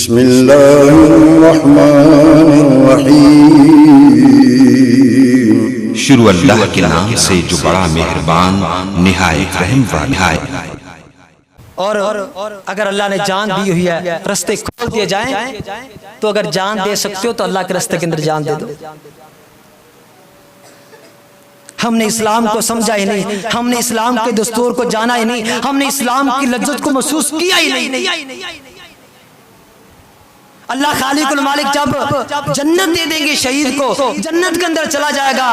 بسم اللہ الرحمن الرحیم۔ شروع اللہ کے نام سے جو بڑا مہربان نہایت رحم والا ہے۔ اور اگر اللہ نے جان دی ہوئی ہے، رستے کھول دیے جائیں تو اگر جان دے سکتے ہو تو اللہ کے رستے کے اندر جان دے دو۔ ہم نے اسلام کو سمجھا ہی نہیں، ہم نے اسلام کے دستور کو جانا ہی نہیں، ہم نے اسلام کی لذت کو محسوس کیا ہی نہیں۔ اللہ خالق المالک جب جنت دے دیں گے شہید کو، جنت کے اندر چلا جائے گا،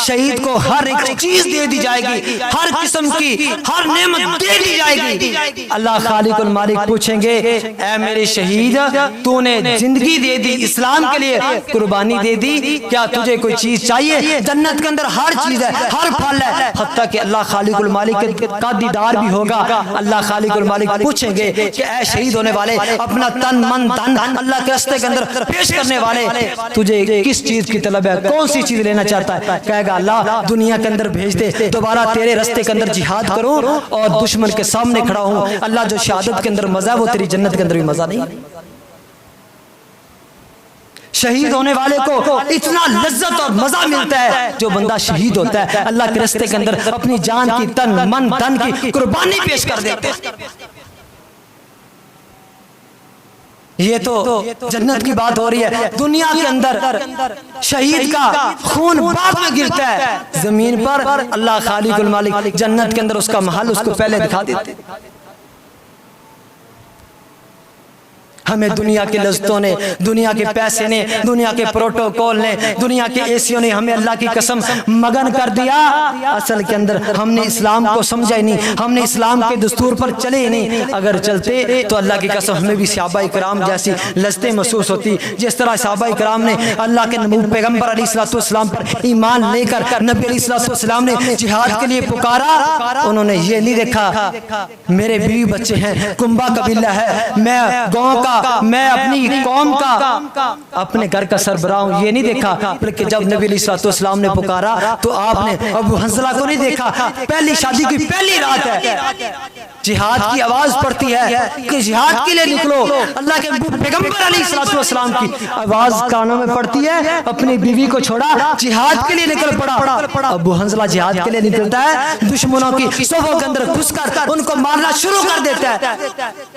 شہید کو ہر ایک چیز دے دی جائے گی، ہر قسم کی ہر نعمت دے دی جائے گی۔ اللہ خالق المالک پوچھیں گے اے میرے شہید، تو نے زندگی دے دی، اسلام کے لیے قربانی دے دی، کیا تجھے کوئی چیز چاہیے؟ جنت کے اندر ہر چیز ہے، ہر پھل ہے، حتیٰ کہ اللہ خالق المالک کا دیدار بھی ہوگا۔ اللہ خالق المالک پوچھیں گے کہ اے شہید ہونے والے، اپنا تن من دھن اللہ کے راستے کے اندر پیش کرنے والے، تجھے کس چیز کی طلب ہے؟ کون سی چیز لینا چاہتا ہے؟ کہے گا اللہ دنیا کے اندر بھیج دے، دوبارہ تیرے راستے کے اندر جہاد کروں اور دشمن کے سامنے کھڑا ہوں۔ اللہ جو شہادت کے اندر مزہ ہے وہ تیری جنت کے اندر بھی مزہ نہیں۔ شہید ہونے والے کو اتنا لذت اور مزہ ملتا ہے جو بندہ شہید ہوتا ہے، اللہ کے راستے کے اندر اپنی جان کی تن من دھن کی قربانی پیش کر دیتے ہیں۔ یہ تو جنت کی بات ہو رہی ہے۔ دنیا کے اندر شہید کا خون باغ میں گرتا ہے، زمین پر اللہ خالق المالک جنت کے اندر اس کا محل اس کو پہلے دکھا دیتے۔ ہمیں دنیا کے لذتوں نے، دنیا کے پیسے نے، دنیا کے پروٹوکول نے، دنیا کے ایسیوں نے ہمیں اللہ کی قسم مگن کر دیا۔ اصل کے اندر ہم نے اسلام کو سمجھا ہی نہیں، ہم نے اسلام کے دستور پر چلے ہی نہیں۔ اگر چلتے تو اللہ کی قسم ہمیں بھی صحابہ کرام جیسی لذتیں محسوس ہوتی، جس طرح صحابہ کرام نے اللہ کے پیغمبر علیہ السلام پر ایمان لے کر نبی علیہ السلام نے جہاد کے لیے پکارا۔ انہوں نے یہ نہیں دیکھا میرے بیوی بچے ہیں، کنبا قبیلہ ہے، میں گاؤں کا، میں اپنی قوم کا، اپنے گھر کا سربراہ ہوں، یہ نہیں دیکھا۔ بلکہ جب نبی علیہ السلام نے پکارا تو آپ نے ابو حنظلہ کو نہیں دیکھا۔ پہلی شادی کی پہلی رات ہے، جہاد کی آواز پڑتی ہے کہ جہاد کے لیے نکلو، اللہ کے پیغمبر علیہ السلام کی آواز کانوں میں پڑتی ہے، اپنی بیوی کو چھوڑا جہاد کے لیے نکل پڑا۔ ابو حنظلہ جہاد کے لیے نکلتا ہے، دشمنوں کی صفوں کے اندر گھس کر ان کو مارنا شروع کر دیتا ہے۔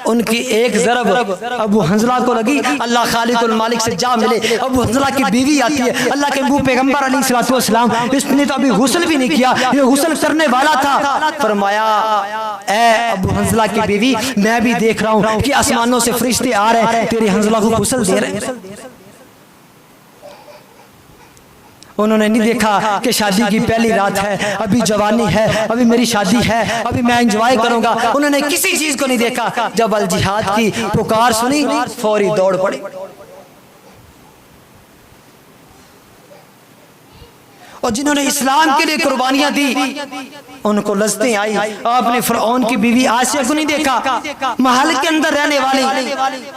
ان کی ایک ضرب ابو حنظلہ کو لگی، اللہ خالق المالک سے جا ملے۔ ابو حنظلہ کی بیوی آتی ہے، اللہ کے پیغمبر علیہ السلام، اس نے تو ابھی غسل بھی نہیں کیا، یہ غسل کرنے والا تھا۔ فرمایا اے ابو حنظلہ کی بیوی، میں بھی دیکھ رہا ہوں کہ آسمانوں سے فرشتے آ رہے ہیں، تیری حنظلہ کو غسل دے رہے ہیں۔ انہوں نے نہیں دیکھا کہ شادی کی پہلی رات ہے، ابھی جوانی ہے، ابھی میری شادی ہے، ابھی میں انجوائے کروں گا۔ انہوں نے کسی چیز کو نہیں دیکھا۔ جب الجہاد کی پکار سنی فوری دوڑ پڑے۔ اور جنہوں نے اسلام کے لیے قربانیاں دی ان کو لذتیں آئی۔ آپ نے فرعون کی بیوی آسیہ کو نہیں دیکھا، محل کے اندر رہنے والی،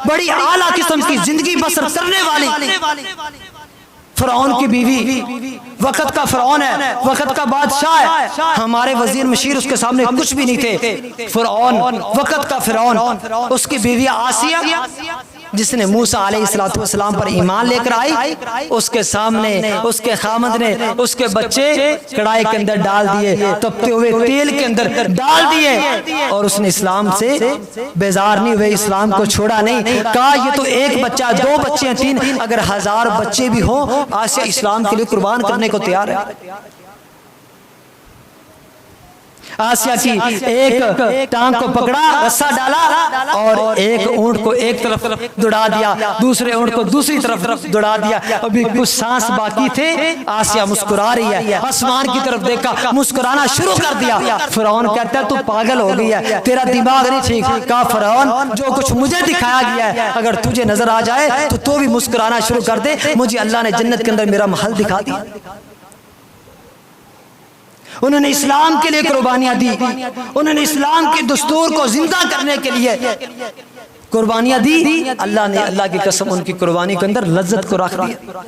بڑی اعلیٰ قسم کی زندگی بسر کرنے والی فرعون کی بیوی، وقت کا فرعون ہے، وقت کا بادشاہ ہے، ہمارے وزیر مشیر اس کے سامنے کچھ بھی نہیں تھے۔ فرعون، وقت کا فرعون، اس کی بیوی آسیہ جس نے موسیٰ علیہ السلام پر ایمان لے کر آئی، اس کے سامنے اس کے خامد نے اس کے بچے کڑائی کے اندر ڈال دیے، تپتے ہوئے تیل کے اندر ڈال دیے، اور اس نے اسلام سے بیزار نہیں ہوئے، اسلام کو چھوڑا نہیں۔ کہا یہ تو ایک بچہ، دو بچے ہیں، تین، اگر 1000 بچے بھی ہوں آسیہ اسلام کے لیے قربان کرنے کو تیار ہے۔ آسیہ کی ایک ٹانگ کو پکڑا، رسہ ڈالا اور ایک اونٹ کو ایک طرف دوڑا دیا، دوسرے اونٹ کو دوسری طرف دوڑا دیا۔ ابھی کچھ سانس باقی تھے، آسیہ مسکرا رہی ہے، آسمان کی طرف دیکھا، مسکرانا شروع کر دیا۔ فرعون کہتا ہے تو پاگل ہو گئی ہے، تیرا دماغ نہیں ٹھیک۔ کہا فرعون جو کچھ مجھے دکھایا گیا ہے اگر تجھے نظر آ جائے تو بھی مسکرانا شروع کر دے، مجھے اللہ نے جنت کے اندر میرا محل دکھا دیا۔ انہوں نے اسلام کے لیے قربانیاں دی، انہوں نے اسلام کے دستور کو زندہ کرنے کے لیے قربانیاں دی۔ اللہ نے اللہ کی قسم ان کی قربانی کے اندر لذت کو رکھ دیا۔